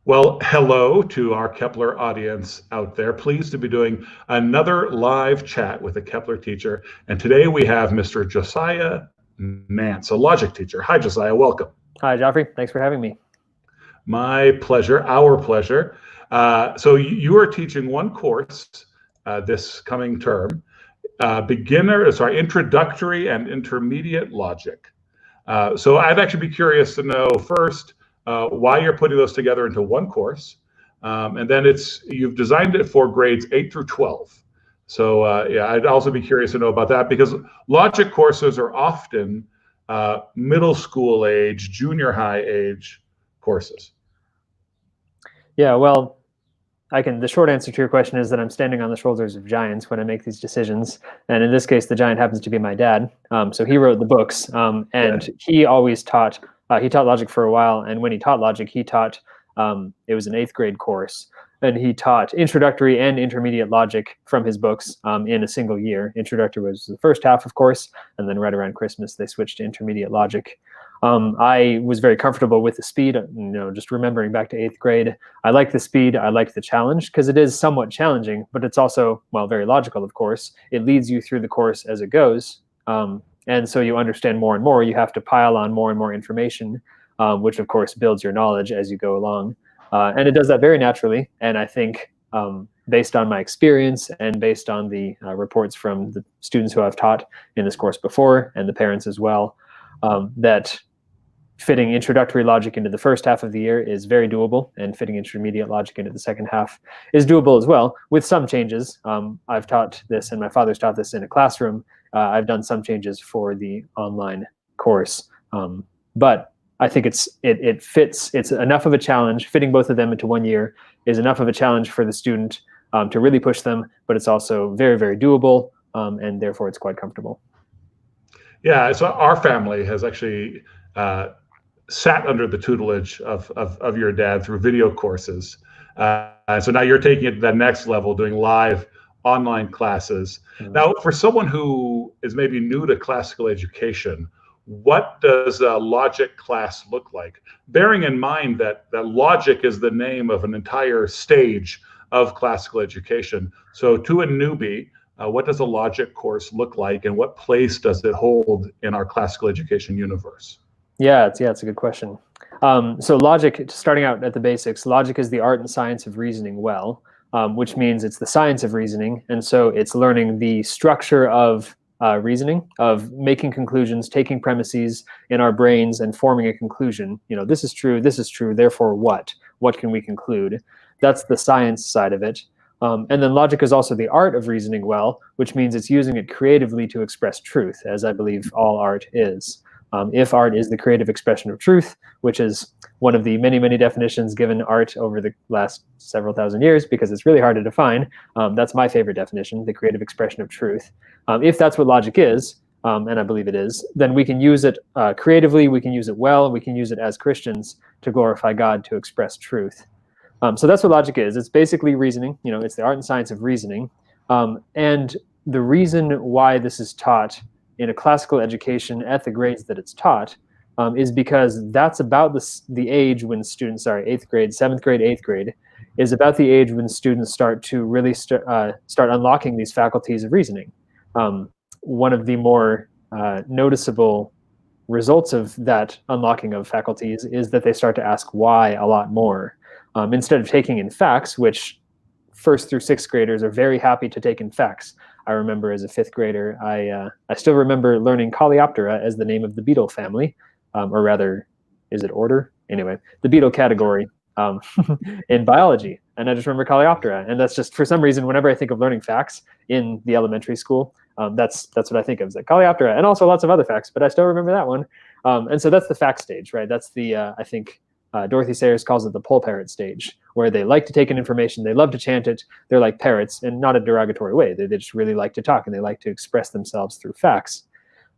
Well, hello to our Kepler audience out there. Pleased to be doing another live chat with a Kepler teacher. And today we have Mr. Josiah Nance, a logic teacher. Hi, Josiah. Welcome. Hi, Joffrey. Thanks for having me. My pleasure, our pleasure. So you are teaching one course this coming term, introductory and intermediate logic. So I'd actually be curious to know first why you're putting those together into one course, and then you've designed it for grades 8 through 12. So yeah, I'd also be curious to know about that because logic courses are often middle school age, junior high age courses. Yeah, well, the short answer to your question is that I'm standing on the shoulders of giants when I make these decisions. And in this case, the giant happens to be my dad. So he wrote the books, and he always taught, he taught logic for a while. And when he taught logic, he taught, it was an 8th grade course. And he taught introductory and intermediate logic from his books in a single year. Introductory was the first half, of course, and then right around Christmas, they switched to intermediate logic. I was very comfortable with the speed, just remembering back to 8th grade. I like the speed, I like the challenge, because it is somewhat challenging, but it's also, well, very logical, of course. It leads you through the course as it goes. And so you understand more and more. You have to pile on more and more information, which, of course, builds your knowledge as you go along. And it does that very naturally. And I think based on my experience and based on the reports from the students who I've taught in this course before and the parents as well, that fitting introductory logic into the first half of the year is very doable, and fitting intermediate logic into the second half is doable as well, with some changes. I've taught this, and my father's taught this in a classroom. I've done some changes for the online course, but I think it fits. It's enough of a challenge. Fitting both of them into one year is enough of a challenge for the student to really push them, but it's also very, very doable, and therefore it's quite comfortable. Yeah, so our family has actually sat under the tutelage of your dad through video courses. So now you're taking it to the next level, doing live online classes. Mm-hmm. Now, for someone who is maybe new to classical education, what does a logic class look like? Bearing in mind that logic is the name of an entire stage of classical education. So to a newbie, what does a logic course look like, and what place does it hold in our classical education universe? Yeah, it's a good question. So logic, starting out at the basics, logic is the art and science of reasoning well, which means it's the science of reasoning. And so it's learning the structure of reasoning, of making conclusions, taking premises in our brains and forming a conclusion. This is true, therefore what? What can we conclude? That's the science side of it. And then logic is also the art of reasoning well, which means it's using it creatively to express truth, as I believe all art is. If art is the creative expression of truth, which is one of the many, many definitions given art over the last several thousand years, because it's really hard to define, that's my favorite definition, the creative expression of truth. If that's what logic is, and I believe it is, then we can use it creatively, we can use it well, we can use it as Christians to glorify God, to express truth. So that's what logic is. It's basically reasoning. It's the art and science of reasoning. And the reason why this is taught in a classical education at the grades that it's taught is because that's about the age when students, 8th grade, 7th grade, 8th grade, is about the age when students start to really start unlocking these faculties of reasoning. One of the more noticeable results of that unlocking of faculties is that they start to ask why a lot more. Instead of taking in facts, which 1st through 6th graders are very happy to take in facts. I remember as a 5th grader, I still remember learning Coleoptera as the name of the beetle family, or rather, is it order? Anyway, the beetle category in biology. And I just remember Coleoptera. And that's just, for some reason, whenever I think of learning facts in the elementary school, that's what I think of, is like Coleoptera, and also lots of other facts, but I still remember that one. And so that's the fact stage, right? That's the, I think, Dorothy Sayers calls it the poll parrot stage, where they like to take in information, they love to chant it, they're like parrots, and not a derogatory way. They just really like to talk, and they like to express themselves through facts.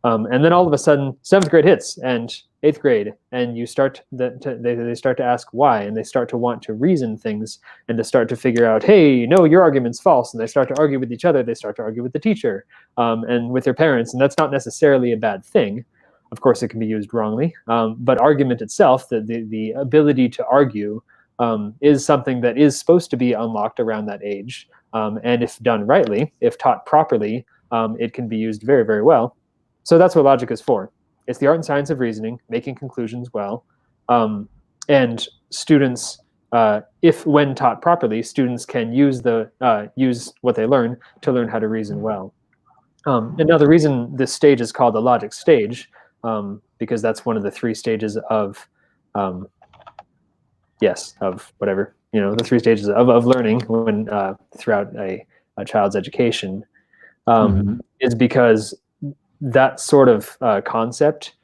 And then all of a sudden, 7th grade hits, and 8th grade, and they start to ask why, and they start to want to reason things, and to start to figure out, hey, no, your argument's false, and they start to argue with each other, they start to argue with the teacher, and with their parents, and that's not necessarily a bad thing. Of course, it can be used wrongly, but argument itself, the ability to argue, is something that is supposed to be unlocked around that age. And if done rightly, if taught properly, it can be used very, very well. So that's what logic is for. It's the art and science of reasoning, making conclusions well. And students, if when taught properly, students can use what they learn to learn how to reason well. And now the reason this stage is called the logic stage, because that's one of the 3 stages of, of whatever, the 3 stages of learning when throughout a child's education, is because that sort of concept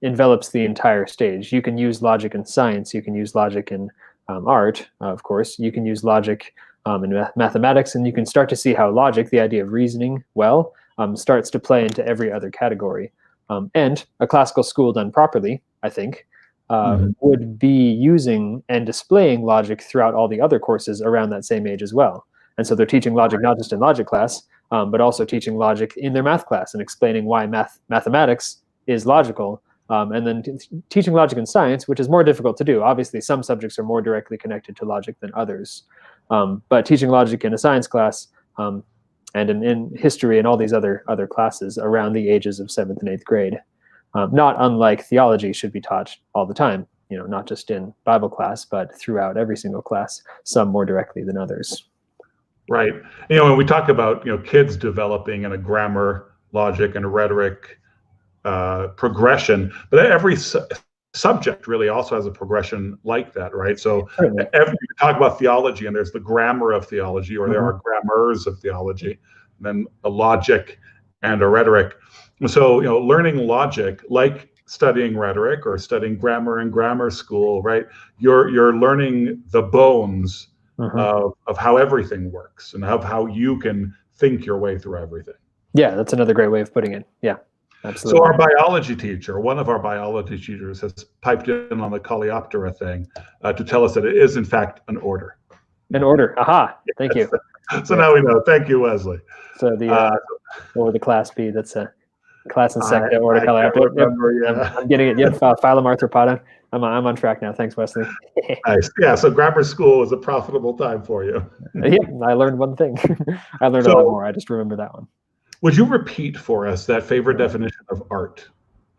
envelops the entire stage. You can use logic in science, you can use logic in art, of course, you can use logic in mathematics, and you can start to see how logic, the idea of reasoning well, starts to play into every other category. And a classical school done properly, I think, would be using and displaying logic throughout all the other courses around that same age as well. And so they're teaching logic not just in logic class, but also teaching logic in their math class and explaining why mathematics is logical. And then teaching logic in science, which is more difficult to do. Obviously, some subjects are more directly connected to logic than others. But teaching logic in a science class and in history and all these other classes around the ages of 7th and 8th grade, not unlike theology, should be taught all the time, not just in Bible class, but throughout every single class, some more directly than others. Right. When we talk about, kids developing in a grammar, logic, and a rhetoric progression, but every subject really also has a progression like that, right? So you talk about theology, and there's the grammar of theology, or there are grammars of theology, and then a logic and a rhetoric. So, learning logic, like studying rhetoric or studying grammar in grammar school, right? You're learning the bones of how everything works and of how you can think your way through everything. Yeah, that's another great way of putting it. Yeah, absolutely. So our biology teacher, one of our biology teachers, has piped in on the Coleoptera thing to tell us that it is, in fact, an order. An order. Aha. Thank you. So now we know. Thank you, Wesley. So what would the class be? That's a class insecta order Coleoptera. I'm getting it. Yep. Phylum Arthropoda. I'm on track now. Thanks, Wesley. Nice. Yeah. So grammar school was a profitable time for you. Yeah, I learned one thing. I learned a lot more. I just remember that one. Would you repeat for us that favorite definition of art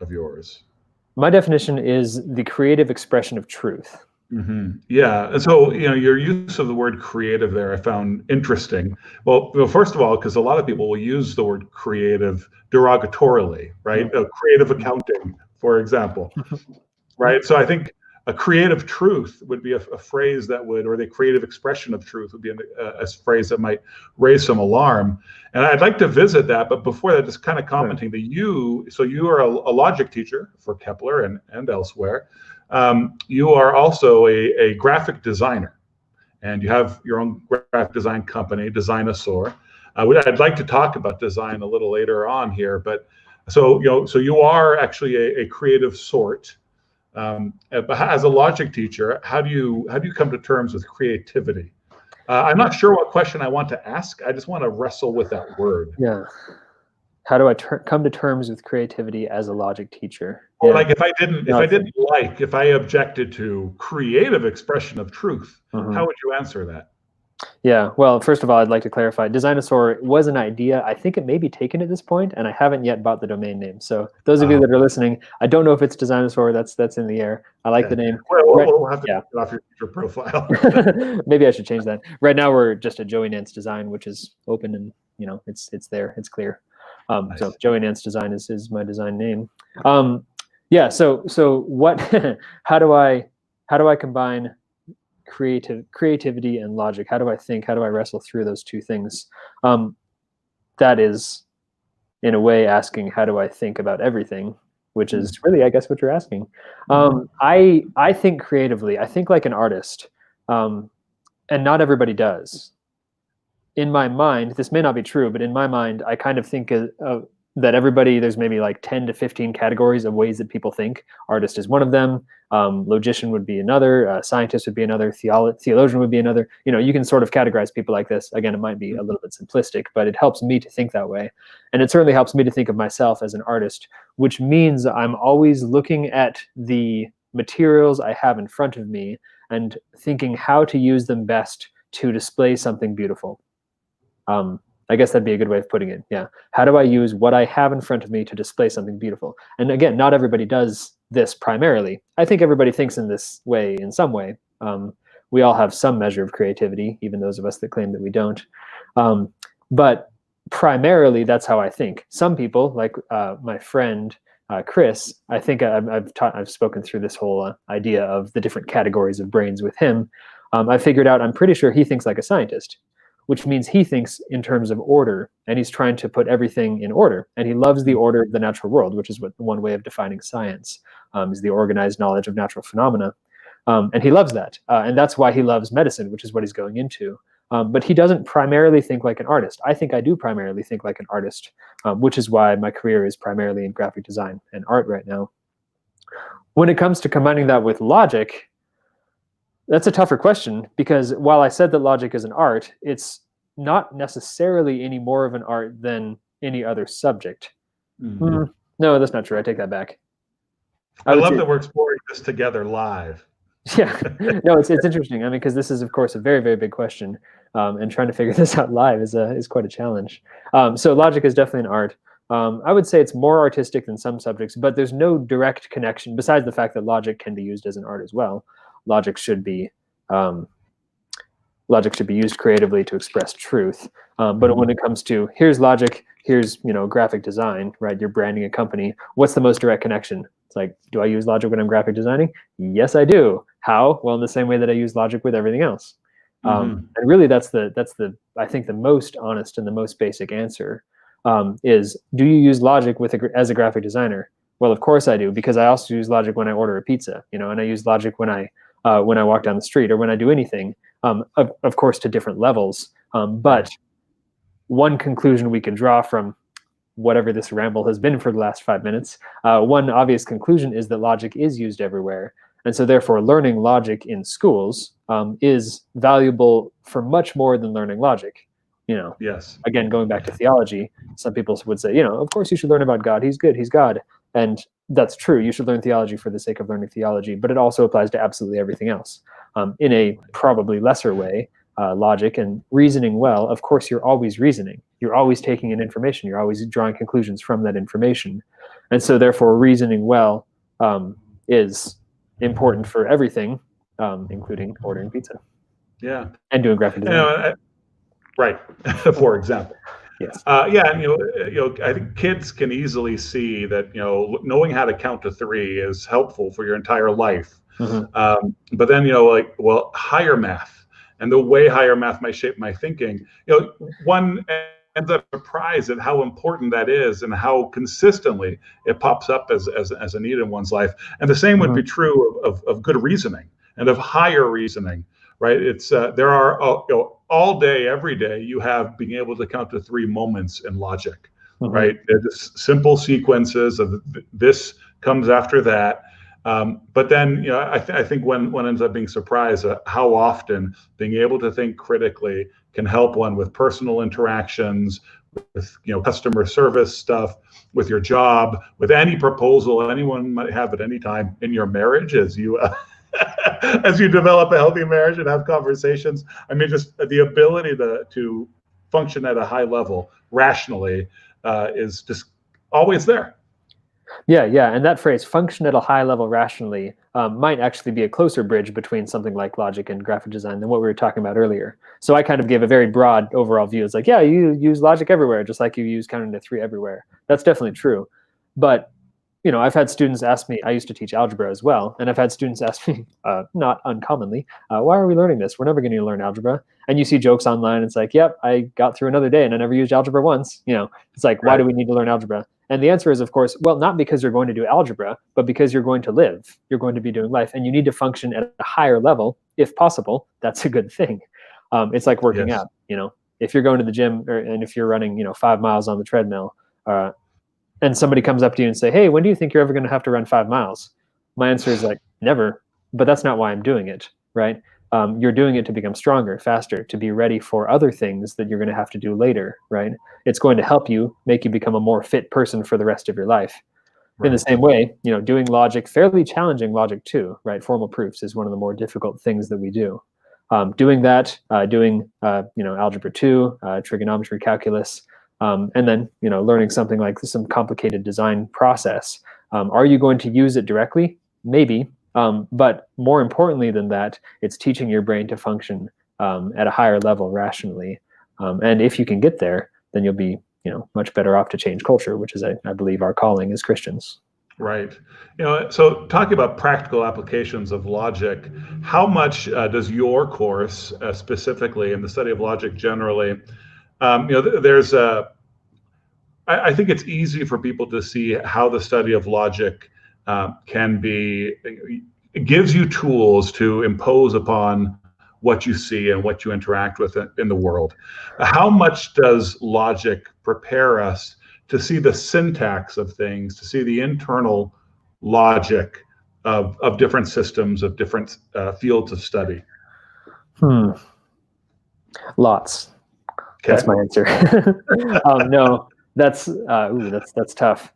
of yours? My definition is the creative expression of truth. Yeah. And so, your use of the word creative there, I found interesting. Well, first of all, because a lot of people will use the word creative derogatorily, right? Creative accounting, for example, right? So I think a creative truth would be a phrase that would, or the creative expression of truth would be a phrase that might raise some alarm. And I'd like to visit that, but before that, just kind of commenting that you are a logic teacher for Kepler and elsewhere. You are also a graphic designer, and you have your own graphic design company, Designosaur. I'd like to talk about design a little later on here, but so you are actually a creative sort. But as a logic teacher, how do you come to terms with creativity? I'm not sure what question I want to ask. I just want to wrestle with that word. Yeah. How do I come to terms with creativity as a logic teacher? Or like if I objected to creative expression of truth, how would you answer that? Yeah, well, first of all, I'd like to clarify, Designosaur was an idea. I think it may be taken at this point, and I haven't yet bought the domain name. So those of you that are listening, I don't know if it's Designosaur. That's in the air. I like the name. We'll have to get it off your profile. Maybe I should change that. Right now, we're just a Joey Nance Design, which is open and it's there. It's clear. Nice. So Joey Nance Design is my design name. Yeah. So what? How do I combine creativity and logic? How do I think? How do I wrestle through those two things? That is, in a way, asking how do I think about everything, which is really, I guess, what you're asking. I think creatively. I think like an artist, and not everybody does. In my mind, this may not be true, but in my mind, I kind of think that everybody, there's maybe like 10 to 15 categories of ways that people think. Artist is one of them. Logician would be another. Scientist would be another. Theologian would be another. You can sort of categorize people like this. Again, it might be a little bit simplistic, but it helps me to think that way. And it certainly helps me to think of myself as an artist, which means I'm always looking at the materials I have in front of me and thinking how to use them best to display something beautiful. I guess that'd be a good way of putting it. Yeah. How do I use what I have in front of me to display something beautiful? And again, not everybody does this primarily. I think everybody thinks in this way in some way. We all have some measure of creativity, even those of us that claim that we don't. But primarily, that's how I think. Some people, like my friend Chris, I think I've spoken through this whole idea of the different categories of brains with him. I figured out, I'm pretty sure he thinks like a scientist, which means he thinks in terms of order, and he's trying to put everything in order. And he loves the order of the natural world, which is what one way of defining science is the organized knowledge of natural phenomena. And he loves that. And that's why he loves medicine, which is what he's going into. But he doesn't primarily think like an artist. I think I do primarily think like an artist, which is why my career is primarily in graphic design and art right now. When it comes to combining that with logic, that's a tougher question, because while I said that logic is an art, it's not necessarily any more of an art than any other subject. No, that's not true. I take that back. I love that we're exploring this together live. Yeah, no, it's interesting. I mean, because this is, of course, a very, very big question, and trying to figure this out live is quite a challenge. So logic is definitely an art. I would say it's more artistic than some subjects, but there's no direct connection besides the fact that logic can be used as an art as well. Logic should be used creatively to express truth. But when it comes to here's logic, here's graphic design, right? You're branding a company. What's the most direct connection? It's like, do I use logic when I'm graphic designing? Yes, I do. How? Well, in the same way that I use logic with everything else. And really, that's the I think the most honest and the most basic answer is, do you use logic as a graphic designer? Well, of course I do, because I also use logic when I order a pizza, and I use logic when I walk down the street or when I do anything. Of course, to different levels. But one conclusion we can draw from whatever this ramble has been for the last 5 minutes, one obvious conclusion is that logic is used everywhere. And so therefore, learning logic in schools is valuable for much more than learning logic. Yes. Again, going back to theology, some people would say, of course you should learn about God. He's good. He's God. And that's true. You should learn theology for the sake of learning theology, but it also applies to absolutely everything else. In a probably lesser way, logic and reasoning well, of course, you're always reasoning. You're always taking in information. You're always drawing conclusions from that information. And so therefore, reasoning well is important for everything, including ordering pizza. Yeah. And doing graphic design. Right. For example. Yes. And I think kids can easily see that knowing how to count to 3 is helpful for your entire life. But then higher math and the way higher math might shape my thinking. One ends up surprised at how important that is and how consistently it pops up as a need in one's life. And the same would be true of good reasoning and of higher reasoning. Right? It's there are all day, every day, you have being able to count to 3 moments in logic, right? They're just simple sequences of this comes after that. But then, I think one ends up being surprised at how often being able to think critically can help one with personal interactions, with customer service stuff, with your job, with any proposal anyone might have at any time in your marriage as you. As you develop a healthy marriage and have conversations, I mean, just the ability to function at a high level rationally is just always there. Yeah, and that phrase, function at a high level rationally, might actually be a closer bridge between something like logic and graphic design than what we were talking about earlier. So I kind of gave a very broad overall view. It's like, yeah, you use logic everywhere, just like you use counting to 3 everywhere. That's definitely true. But I've had students ask me, I used to teach algebra as well, and I've had students ask me, not uncommonly, why are we learning this? We're never going to learn algebra. And you see jokes online, it's like, yep, I got through another day and I never used algebra once. It's like, why do we need to learn algebra? And the answer is, of course, well, not because you're going to do algebra, but because you're going to live. You're going to be doing life, and you need to function at a higher level, if possible. That's a good thing. It's like working out. If you're going to the gym and if you're running, 5 miles on the treadmill, and somebody comes up to you and say, hey, when do you think you're ever going to have to run 5 miles? My answer is like, never. But that's not why I'm doing it, right? You're doing it to become stronger, faster, to be ready for other things that you're going to have to do later, right? It's going to help you, make you become a more fit person for the rest of your life. In the Right. same way, doing logic, fairly challenging logic too, right? Formal proofs is one of the more difficult things that we do. Doing that, doing algebra 2, trigonometry, calculus, and then learning something like some complicated design process. Are you going to use it directly? Maybe, but more importantly than that, it's teaching your brain to function at a higher level rationally. And if you can get there, then you'll be much better off to change culture, which is, I believe, our calling as Christians. Right. So talking about practical applications of logic, how much does your course specifically, and the study of logic generally, there's I think it's easy for people to see how the study of logic can be, it gives you tools to impose upon what you see and what you interact with in the world. How much does logic prepare us to see the syntax of things, to see the internal logic of different systems, of different fields of study? Lots. Okay. That's my answer. No, that's tough.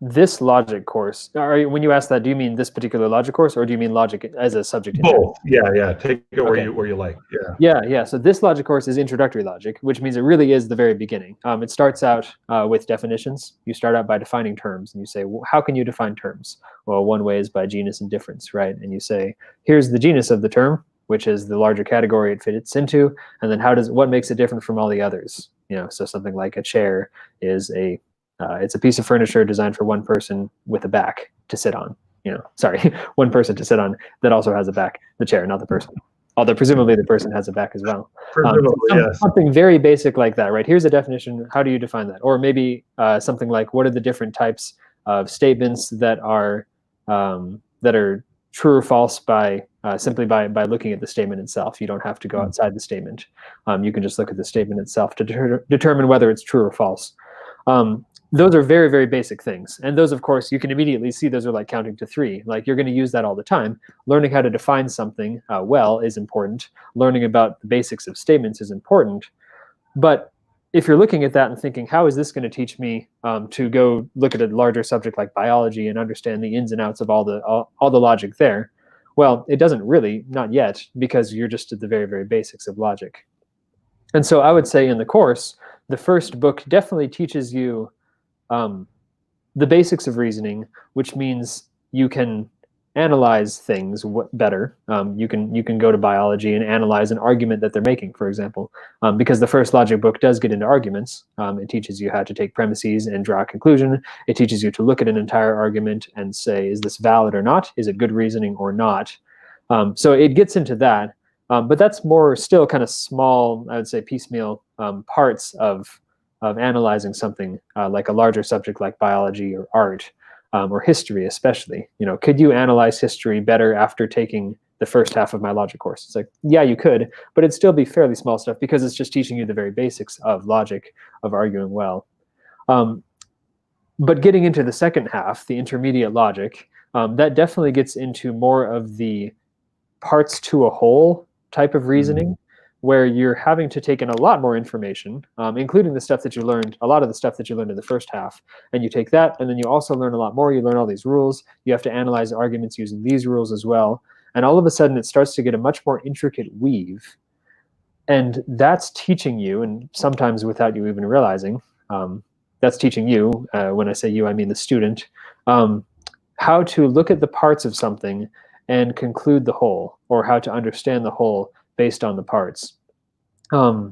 This logic course, when you ask that, do you mean this particular logic course, or do you mean logic as a subject? Both. Yeah. Take it where you like. Yeah. So this logic course is introductory logic, which means it really is the very beginning. It starts out with definitions. You start out by defining terms, and you say, well, how can you define terms? Well, one way is by genus and difference, right? And you say, here's the genus of the term, which is the larger category it fits into, and then what makes it different from all the others? So something like a chair is it's a piece of furniture designed for one person with a back to sit on. One person to sit on that also has a back. The chair, not the person. Although presumably the person has a back as well. Yes. Something very basic like that, right? Here's a definition. How do you define that? Or maybe something like, what are the different types of statements that are true or false simply by looking at the statement itself. You don't have to go outside the statement. You can just look at the statement itself to determine whether it's true or false. Those are very, very basic things. And those, of course, you can immediately see those are like counting to 3. Like, you're going to use that all the time. Learning how to define something well is important. Learning about the basics of statements is important. But if you're looking at that and thinking, how is this going to teach me to go look at a larger subject like biology and understand the ins and outs of all the logic there? Well, it doesn't really, not yet, because you're just at the very, very basics of logic. And so I would say in the course, the first book definitely teaches you the basics of reasoning, which means you can analyze things better. You can go to biology and analyze an argument that they're making, for example, because the first logic book does get into arguments. It teaches you how to take premises and draw a conclusion. It teaches you to look at an entire argument and say, is this valid or not? Is it good reasoning or not? So it gets into that, but that's more still kind of small, I would say, piecemeal parts of analyzing something like a larger subject like biology or art. Or history especially. Could you analyze history better after taking the first half of my logic course? It's like, yeah, you could, but it'd still be fairly small stuff because it's just teaching you the very basics of logic, of arguing well. But getting into the second half, the intermediate logic, that definitely gets into more of the parts to a whole type of reasoning, where you're having to take in a lot more information, including the stuff that you learned, a lot of the stuff that you learned in the first half. And you take that, and then you also learn a lot more. You learn all these rules. You have to analyze arguments using these rules as well. And all of a sudden, it starts to get a much more intricate weave. And that's teaching you, and sometimes without you even realizing, that's teaching you, when I say you, I mean the student, how to look at the parts of something and conclude the whole, or how to understand the whole based on the parts. I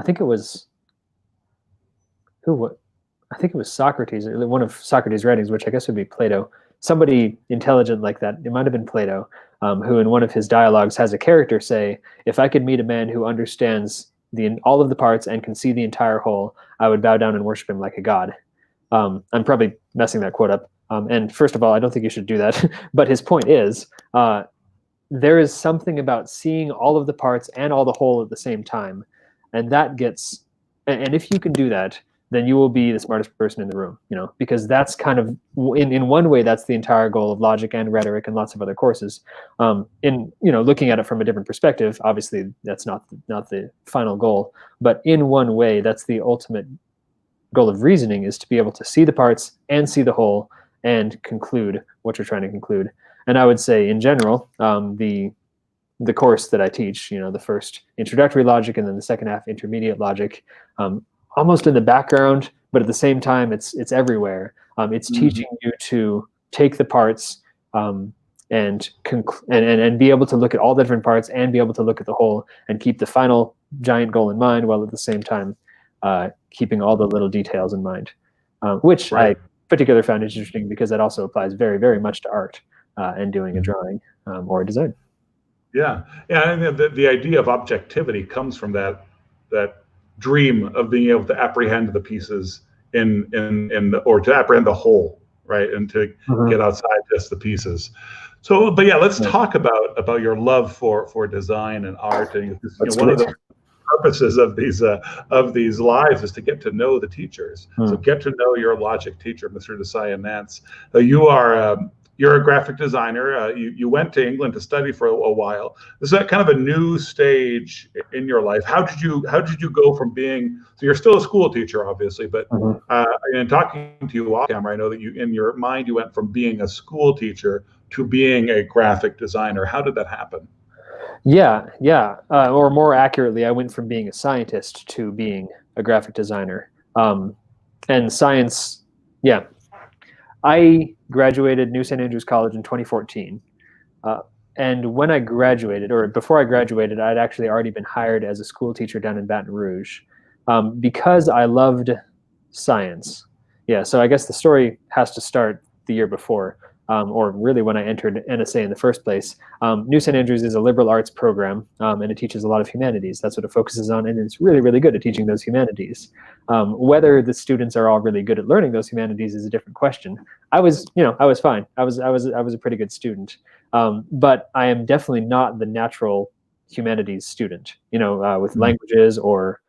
think it was Socrates, one of Socrates' writings, which I guess would be Plato. Somebody intelligent like that, it might have been Plato, who in one of his dialogues has a character say, if I could meet a man who understands all of the parts and can see the entire whole, I would bow down and worship him like a god. I'm probably messing that quote up. And first of all, I don't think you should do that. But his point is, there is something about seeing all of the parts and all the whole at the same time. And and if you can do that, then you will be the smartest person in the room, because that's kind of, in one way, that's the entire goal of logic and rhetoric and lots of other courses. Looking at it from a different perspective, obviously that's not the final goal, but in one way, that's the ultimate goal of reasoning is to be able to see the parts and see the whole and conclude what you're trying to conclude. And I would say, in general, the course that I teach, the first introductory logic and then the second half intermediate logic, almost in the background, but at the same time, it's everywhere. It's teaching you to take the parts and be able to look at all the different parts and be able to look at the whole and keep the final giant goal in mind, while at the same time keeping all the little details in mind, which I particularly found interesting because that also applies very, very much to art and doing a drawing or a design. Yeah, and the idea of objectivity comes from that dream of being able to apprehend the pieces or to apprehend the whole, right, and to get outside just the pieces. So, but yeah, let's talk about your love for design and art. And one of the purposes of these lives is to get to know the teachers. So get to know your logic teacher, Mr. Josiah Nance. You're a graphic designer. You went to England to study for a while. This is kind of a new stage in your life. How did you go from being, so you're still a school teacher, obviously, but in talking to you off camera, I know that in your mind you went from being a school teacher to being a graphic designer. How did that happen? Yeah. Or more accurately, I went from being a scientist to being a graphic designer. And science, yeah. I graduated New St. Andrews College in 2014. And when I graduated, or before I graduated, I'd actually already been hired as a school teacher down in Baton Rouge because I loved science. Yeah, so I guess the story has to start the year before, or really when I entered NSA in the first place. New St. Andrews is a liberal arts program, and it teaches a lot of humanities. That's what it focuses on, and it's really, really good at teaching those humanities. Whether the students are all really good at learning those humanities is a different question. I was fine. I was a pretty good student, but I am definitely not the natural humanities student. With languages or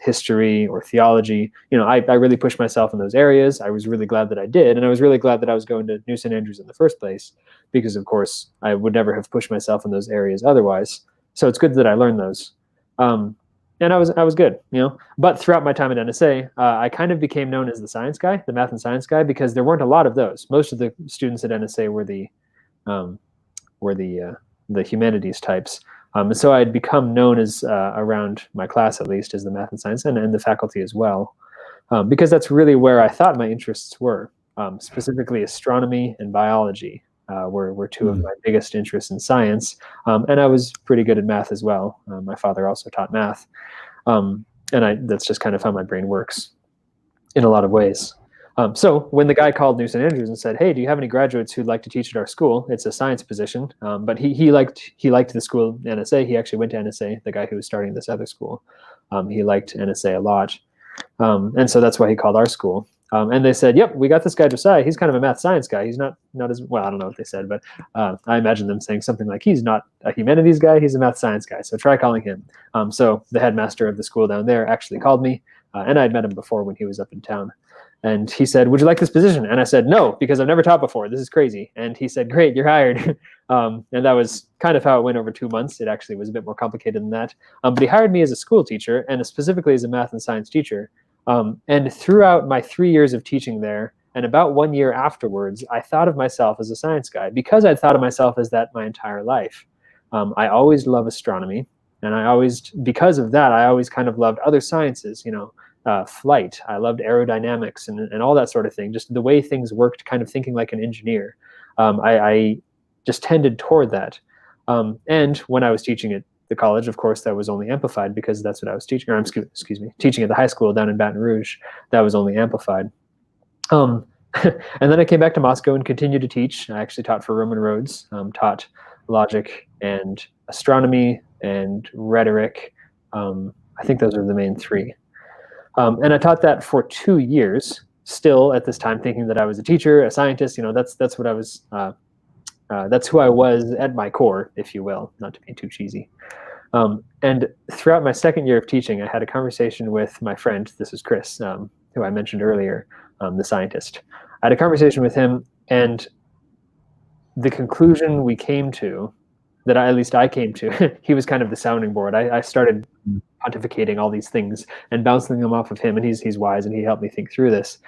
history or theology. I really pushed myself in those areas. I was really glad that I did, and I was really glad that I was going to New St. Andrews in the first place, because of course I would never have pushed myself in those areas otherwise. So it's good that I learned those. And I was good, But throughout my time at NSA, I kind of became known as the science guy, the math and science guy, because there weren't a lot of those. Most of the students at NSA were the humanities types. And so I had become known as, around my class at least, as the math and science, and the faculty as well, because that's really where I thought my interests were. Specifically, astronomy and biology were two of my biggest interests in science, and I was pretty good at math as well. My father also taught math, and that's just kind of how my brain works in a lot of ways. So when the guy called New St. Andrews and said, "Hey, do you have any graduates who'd like to teach at our school?" It's a science position, but he liked the school NSA. He actually went to NSA. The guy who was starting this other school, he liked NSA a lot, and so that's why he called our school. And they said, "Yep, we got this guy Josiah. He's kind of a math science guy. He's not as well. I don't know what they said, but I imagine them saying something like, he's not a humanities guy. He's a math science guy. So try calling him." So the headmaster of the school down there actually called me, and I'd met him before when he was up in town. And he said, "Would you like this position?" And I said, "No, because I've never taught before. This is crazy." And he said, "Great, you're hired." And that was kind of how it went over 2 months. It actually was a bit more complicated than that. But he hired me as a school teacher, and specifically as a math and science teacher. And throughout my 3 years of teaching there, and about 1 year afterwards, I thought of myself as a science guy, because I'd thought of myself as that my entire life. I always loved astronomy, and because of that, I always kind of loved other sciences, flight. I loved aerodynamics and all that sort of thing, just the way things worked, kind of thinking like an engineer. I just tended toward that. And when I was teaching at the college, of course, that was only amplified, because that's what I was teaching, or excuse me, teaching at the high school down in Baton Rouge, that was only amplified. And then I came back to Moscow and continued to teach. I actually taught for Roman Roads, taught logic and astronomy and rhetoric. I think those are the main three. And I taught that for 2 years, still at this time thinking that I was a teacher, a scientist. That's what I was. That's who I was at my core, if you will, not to be too cheesy. And throughout my second year of teaching, I had a conversation with my friend. This is Chris, who I mentioned earlier, the scientist. I had a conversation with him, and the conclusion we came to that at least I came to. He was kind of the sounding board. I started pontificating all these things and bouncing them off of him, and he's wise, and he helped me think through this.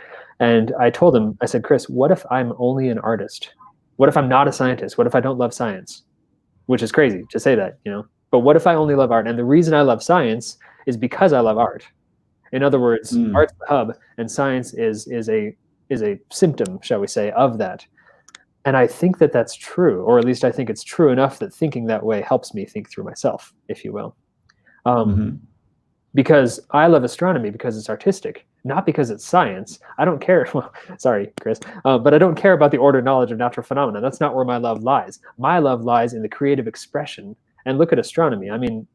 And I told him, I said, Chris, what if I'm only an artist? What if I'm not a scientist? What if I don't love science? Which is crazy to say that, but what if I only love art? And the reason I love science is because I love art. In other words, art's the hub, and science is a symptom, shall we say, of that. And I think that that's true, or at least I think it's true enough that thinking that way helps me think through myself, if you will. Because I love astronomy because it's artistic, not because it's science. I don't care. Well, sorry, Chris, but I don't care about the ordered knowledge of natural phenomena. That's not where my love lies. My love lies in the creative expression. And look at astronomy. I mean,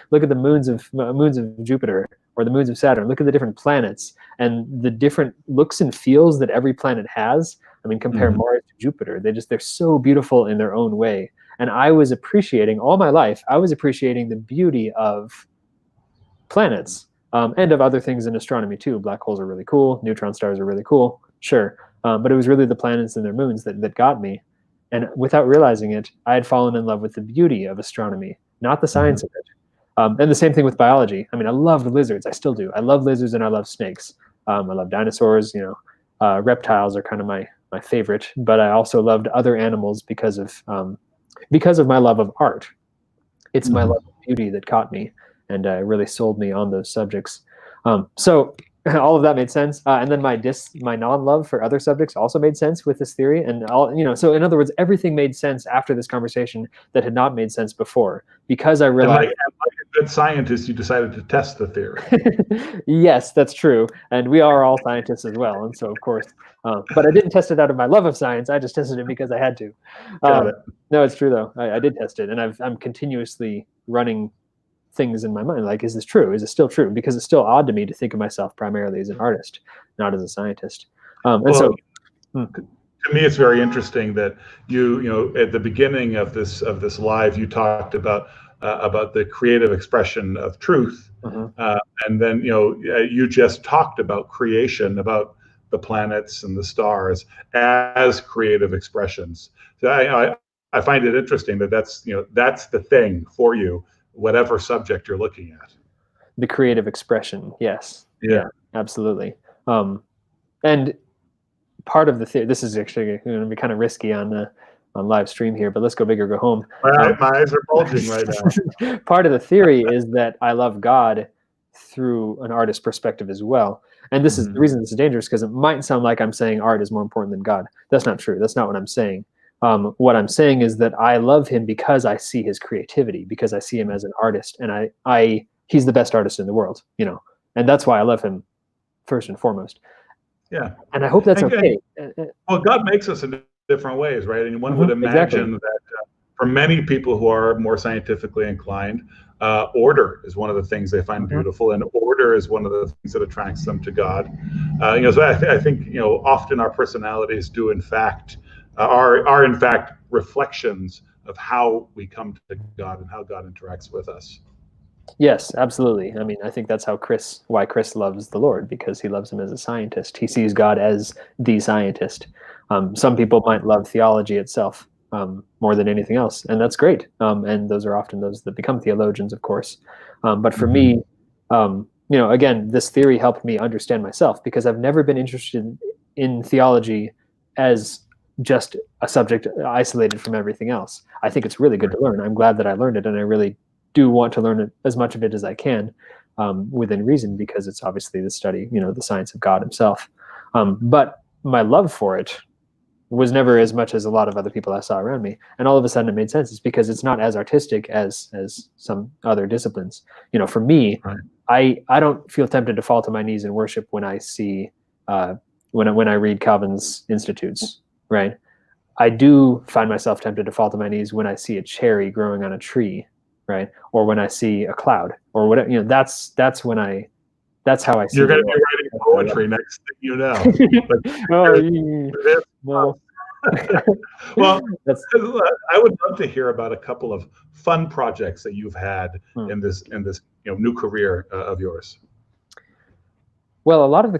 look at the moons of Jupiter or the moons of Saturn. Look at the different planets and the different looks and feels that every planet has. I mean, compare Mars to Jupiter. They're so beautiful in their own way. And I was appreciating all my life. I was appreciating the beauty of planets and of other things in astronomy too. Black holes are really cool. Neutron stars are really cool. Sure. But it was really the planets and their moons that got me. And without realizing it, I had fallen in love with the beauty of astronomy, not the science of it. And the same thing with biology. I mean, I love lizards. I still do. I love lizards and I love snakes. I love dinosaurs. Reptiles are kind of my favorite. But I also loved other animals because of my love of art. It's my love of beauty that caught me and really sold me on those subjects. So all of that made sense. And then my non-love for other subjects also made sense with this theory. And so in other words, everything made sense after this conversation that had not made sense before, because I realized. And like a good scientist, you decided to test the theory. Yes, that's true. And we are all scientists as well. And so, of course, but I didn't test it out of my love of science. I just tested it because I had to. Got it. No, it's true though. I did test it, and I'm continuously running things in my mind like, is this true? Is it still true? Because it's still odd to me to think of myself primarily as an artist, not as a scientist. To me, it's very interesting that you at the beginning of this live, you talked about the creative expression of truth, and then you just talked about creation, about the planets and the stars as creative expressions. So I find it interesting that that's the thing for you, whatever subject you're looking at. The creative expression, yes. Yeah, absolutely. And part of the theory, this is actually going to be kind of risky on live stream here, but let's go big or go home. My eyes are bulging right now. Part of the theory is that I love God through an artist perspective as well. And this is the reason this is dangerous, because it might sound like I'm saying art is more important than God. That's not true. That's not what I'm saying. What I'm saying is that I love him because I see his creativity, because I see him as an artist, and he's the best artist in the world, and that's why I love him first and foremost. Yeah. And I hope that's okay. Well, God makes us in different ways, right? And one would imagine that for many people who are more scientifically inclined, order is one of the things they find beautiful, and order is one of the things that attracts them to God. So I think often our personalities do in fact are in fact reflections of how we come to God and how God interacts with us. Yes, absolutely. I mean, I think that's why Chris loves the Lord, because he loves him as a scientist. He sees God as the scientist. Some people might love theology itself more than anything else, and that's great. And those are often those that become theologians, of course. But for me, again, this theory helped me understand myself, because I've never been interested in theology as just a subject isolated from everything else. I think it's really good to learn. I'm glad that I learned it, and I really do want to learn as much of it as I can within reason, because it's obviously the study, the science of God himself. But my love for it was never as much as a lot of other people I saw around me. And all of a sudden it made sense. It's because it's not as artistic as some other disciplines. For me, I don't feel tempted to fall to my knees in worship when I see, when I read Calvin's Institutes, right? I do find myself tempted to fall to my knees when I see a cherry growing on a tree, right? Or when I see a cloud, or whatever. That's how I see. You're going to be writing poetry next thing you know. No. Well, I would love to hear about a couple of fun projects that you've had in this new career of yours. Well, a lot of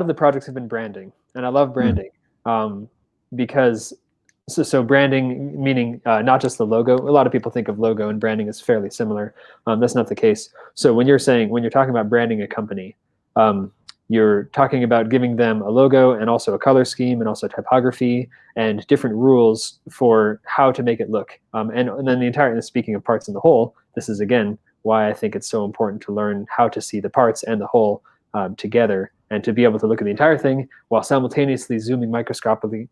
the projects have been branding, and I love branding because So branding, meaning not just the logo. A lot of people think of logo and branding as fairly similar. That's not the case. So when you're talking about branding a company, you're talking about giving them a logo and also a color scheme and also typography and different rules for how to make it look. And then the entire, speaking of parts in the whole, this is again why I think it's so important to learn how to see the parts and the whole together, and to be able to look at the entire thing while simultaneously zooming microscopically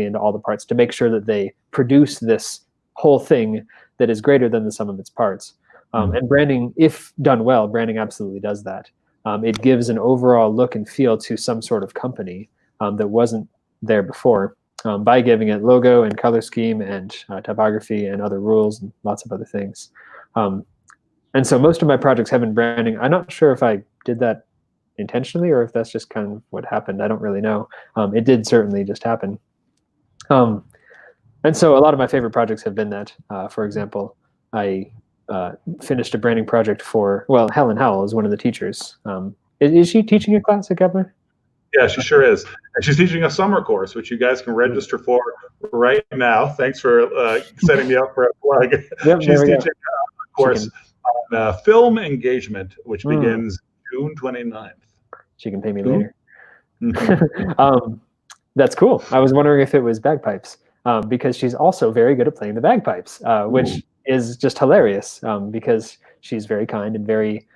into all the parts to make sure that they produce this whole thing that is greater than the sum of its parts. And branding, if done well, branding absolutely does that. It gives an overall look and feel to some sort of company that wasn't there before, by giving it logo and color scheme and typography and other rules and lots of other things. And so most of my projects have been branding. I'm not sure if I did that intentionally or if that's just kind of what happened. I don't really know. It did certainly just happen. And so a lot of my favorite projects have been that. For example, I finished a branding project for, well, Helen Howell is one of the teachers. Is she teaching a class at Kepler? Yeah, she sure is. And she's teaching a summer course, which you guys can register for right now. Thanks for setting me up for a plug. Yep, She's teaching a course on film engagement, which begins June 29th. She can pay me later. That's cool. I was wondering if it was bagpipes, because she's also very good at playing the bagpipes, which is just hilarious, because she's very kind and very,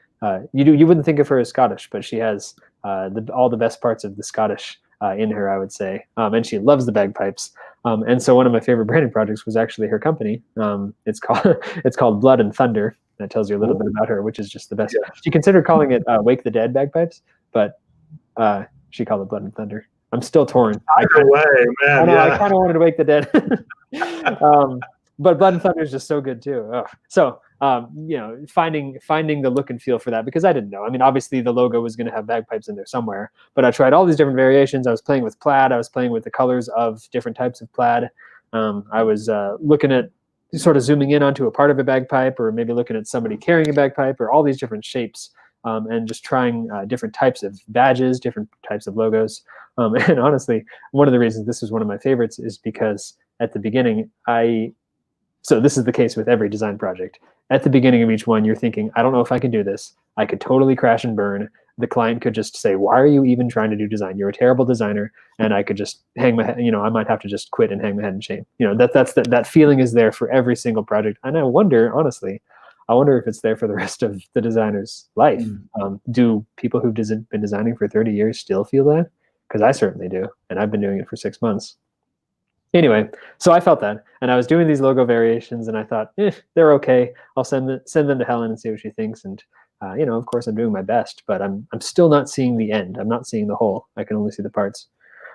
you wouldn't think of her as Scottish, but she has all the best parts of the Scottish in her, I would say. And she loves the bagpipes. And so one of my favorite branding projects was actually her company. It's called Blood and Thunder. That tells you a little bit about her, which is just the best. Yeah. She considered calling it Wake the Dead bagpipes, but she called it Blood and Thunder. I'm still torn. Either way, man. I kind of wanted to Wake the Dead. But Blood and Thunder is just so good too. Ugh. So finding the look and feel for that, because I didn't know. I mean, obviously the logo was going to have bagpipes in there somewhere, but I tried all these different variations. I was playing with plaid. I was playing with the colors of different types of plaid. I was looking at sort of zooming in onto a part of a bagpipe, or maybe looking at somebody carrying a bagpipe, or all these different shapes, and just trying different types of badges, different types of logos. And honestly, one of the reasons this is one of my favorites is because at the beginning, so this is the case with every design project. At the beginning of each one, you're thinking, I don't know if I can do this. I could totally crash and burn. The client could just say, why are you even trying to do design? You're a terrible designer. And I could just hang my head, I might have to just quit and hang my head in shame. That feeling is there for every single project. And I wonder, honestly, if it's there for the rest of the designer's life. Do people who've been designing for 30 years still feel that? Because I certainly do. And I've been doing it for 6 months. Anyway, so I felt that, and I was doing these logo variations, and I thought, they're okay. I'll send them to Helen and see what she thinks. And of course, I'm doing my best, but I'm still not seeing the end. I'm not seeing the whole. I can only see the parts.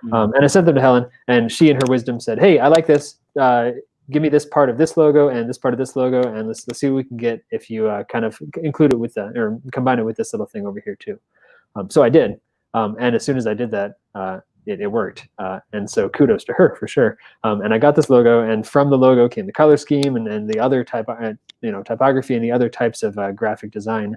And I sent them to Helen, and she, in her wisdom, said, "Hey, I like this. Give me this part of this logo and this part of this logo, and let's see what we can get if you kind of include it with or combine it with this little thing over here too." So I did, and as soon as I did that, it worked. And so kudos to her for sure. And I got this logo, and from the logo came the color scheme and the other typography and the other types of graphic design,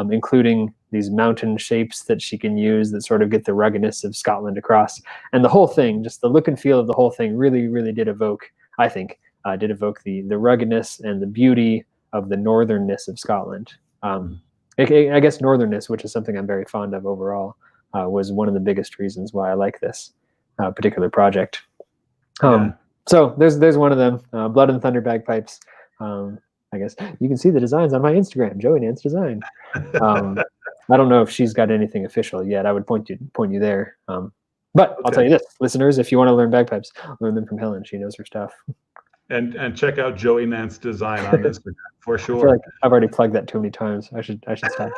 including these mountain shapes that she can use that sort of get the ruggedness of Scotland across. And the whole thing, just the look and feel of the whole thing really, really did evoke, I think, the ruggedness and the beauty of the northernness of Scotland. I guess northernness, which is something I'm very fond of overall, was one of the biggest reasons why I like this particular project. So there's one of them, Blood and Thunder bagpipes. I guess you can see the designs on my Instagram, Joey Nance Design. I don't know if she's got anything official yet. I would point you there. But I'll tell you this, listeners, if you want to learn bagpipes, learn them from Helen. She knows her stuff. And check out Joey Nance Design on Instagram for sure. I feel like I've already plugged that too many times. I should stop.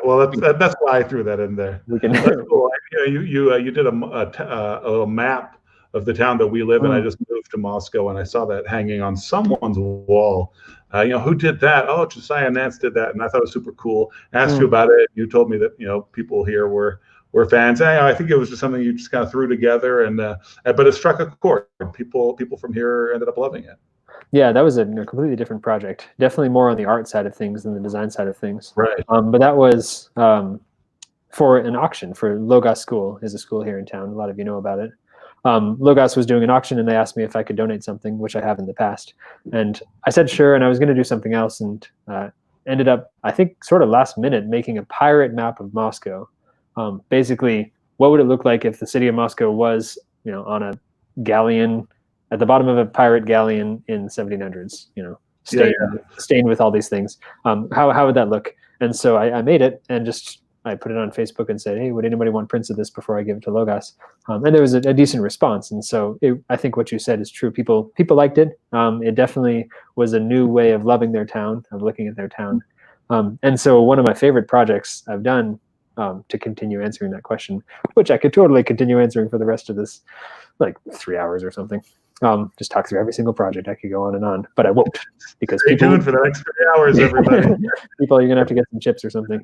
Well, that's why I threw that in there. That's cool. You did a little map of the town that we live in. I just moved to Moscow, and I saw that hanging on someone's wall. Who did that? Oh, Josiah Nance did that, and I thought it was super cool. I asked you about it. You told me that people here were fans. I think it was just something you just kind of threw together, and but it struck a chord. People from here ended up loving it. Yeah, that was a completely different project. Definitely more on the art side of things than the design side of things. Right. But that was for an auction for Logos School, is a school here in town. A lot of you know about it. Logos was doing an auction, and they asked me if I could donate something, which I have in the past. And I said sure, and I was going to do something else, and ended up, I think, sort of last minute, making a pirate map of Moscow. Basically, what would it look like if the city of Moscow was, on a galleon, at the bottom of a pirate galleon in the 1700s, stained with all these things. How would that look? And so I made it, and I put it on Facebook and said, hey, would anybody want prints of this before I give it to Logos? And there was a decent response. And so I think what you said is true. People liked it. It definitely was a new way of loving their town, of looking at their town. And so one of my favorite projects I've done to continue answering that question, which I could totally continue answering for the rest of this, like 3 hours or something. Just talk through every single project. I could go on and on, but I won't, because stay tuned for the next 3 hours, everybody. People, you're gonna have to get some chips or something.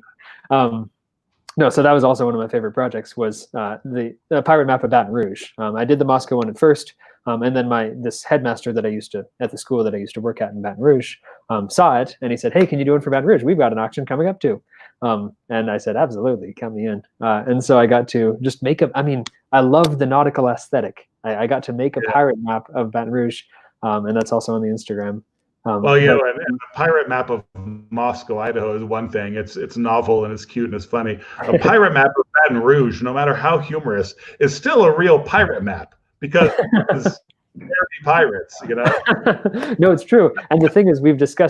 No, so that was also one of my favorite projects, was the pirate map of Baton Rouge. I did the Moscow one at first, and then this headmaster at the school that I used to work at in Baton Rouge saw it, and he said, hey, can you do it for Baton Rouge? We've got an auction coming up too. And I said, absolutely, count me in. And so I got to just make I love the nautical aesthetic. I got to make a pirate map of Baton Rouge, and that's also on the Instagram. And a pirate map of Moscow, Idaho is one thing. It's novel and it's cute and it's funny. A pirate map of Baton Rouge, no matter how humorous, is still a real pirate map, because it's pirates, No, it's true. And the thing is,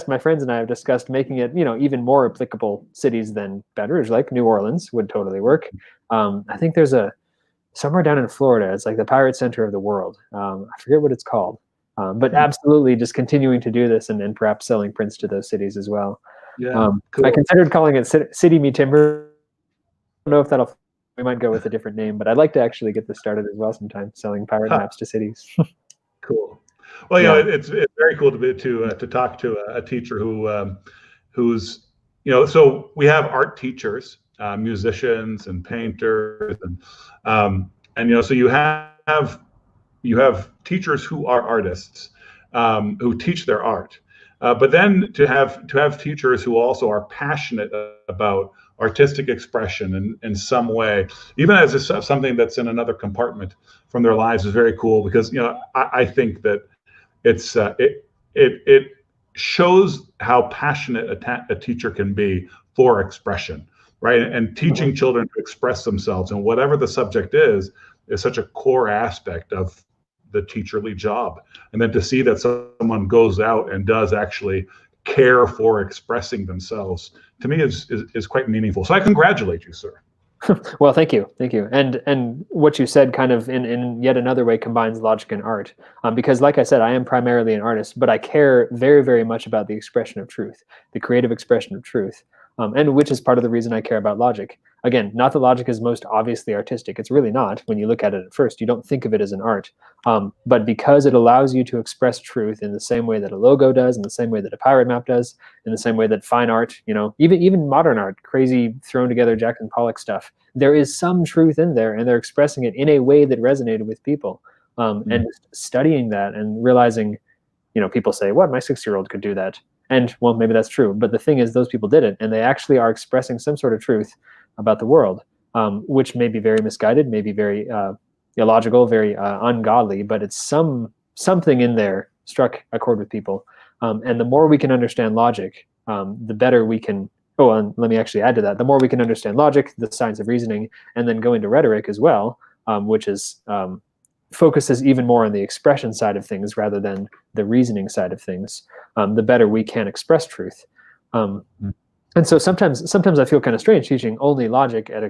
my friends and I have discussed making it, even more applicable cities than Baton Rouge, like New Orleans would totally work. I think there's somewhere down in Florida, it's like the pirate center of the world. I forget what it's called. But absolutely just continuing to do this, and then perhaps selling prints to those cities as well. Yeah, cool. I considered calling it City Me Timber. I don't know if we might go with a different name, but I'd like to actually get this started as well sometime, selling pirate maps to cities. Cool. Well, it's very cool to talk to a teacher who's so we have art teachers, musicians and painters, and so you have teachers who are artists, who teach their art, but then to have teachers who also are passionate about artistic expression in some way, even as something that's in another compartment from their lives, is very cool, because I think that it shows how passionate a teacher can be for expression, right? And teaching children to express themselves, and whatever the subject is such a core aspect of the teacherly job. And then to see that someone goes out and does actually care for expressing themselves, to me is quite meaningful. So I congratulate you, sir. Well, thank you. And what you said kind of in yet another way combines logic and art, because like I said, I am primarily an artist, but I care very, very much about the expression of truth, the creative expression of truth, and which is part of the reason I care about logic. Again, not that logic is most obviously artistic. It's really not. When you look at it at first, you don't think of it as an art. But because it allows you to express truth in the same way that a logo does, in the same way that a pirate map does, in the same way that fine art, even modern art, crazy thrown together Jackson Pollock stuff, there is some truth in there, and they're expressing it in a way that resonated with people. And studying that and realizing, people say, what, my 6-year-old could do that. And well, maybe that's true. But the thing is, those people did it, and they actually are expressing some sort of truth about the world, which may be very misguided, maybe very illogical, very ungodly, but it's something in there struck a chord with people. And the more we can understand logic, the better we can. Oh, and let me actually add to that. The more we can understand logic, the science of reasoning, and then go into rhetoric as well, which is focuses even more on the expression side of things rather than the reasoning side of things, the better we can express truth. And so sometimes I feel kind of strange teaching only logic at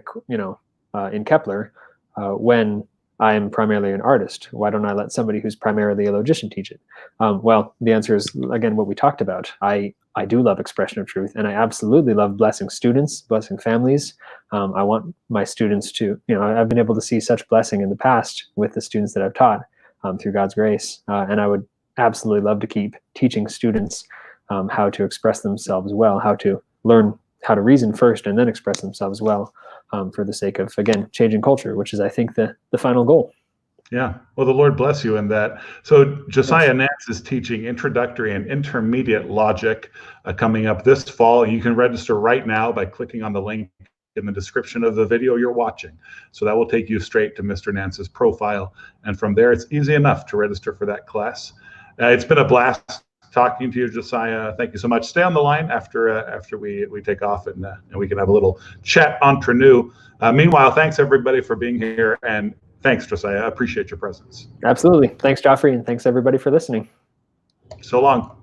in Kepler when I'm primarily an artist. Why don't I let somebody who's primarily a logician teach it? Well, the answer is, again, what we talked about. I do love expression of truth, and I absolutely love blessing students, blessing families. I want my students to, I've been able to see such blessing in the past with the students that I've taught through God's grace. And I would absolutely love to keep teaching students how to express themselves well, how to learn how to reason first and then express themselves well, for the sake of, again, changing culture, which is, I think, the final goal. Yeah. Well, the Lord bless you in that. So Josiah Nance is teaching introductory and intermediate logic coming up this fall. You can register right now by clicking on the link in the description of the video you're watching. So that will take you straight to Mr. Nance's profile. And from there, it's easy enough to register for that class. It's been a blast talking to you, Josiah. Thank you so much. Stay on the line after we take off, and we can have a little chat entre nous. Meanwhile, thanks everybody for being here, and thanks, Josiah. I appreciate your presence. Absolutely. Thanks, Joffrey, and thanks everybody for listening. So long.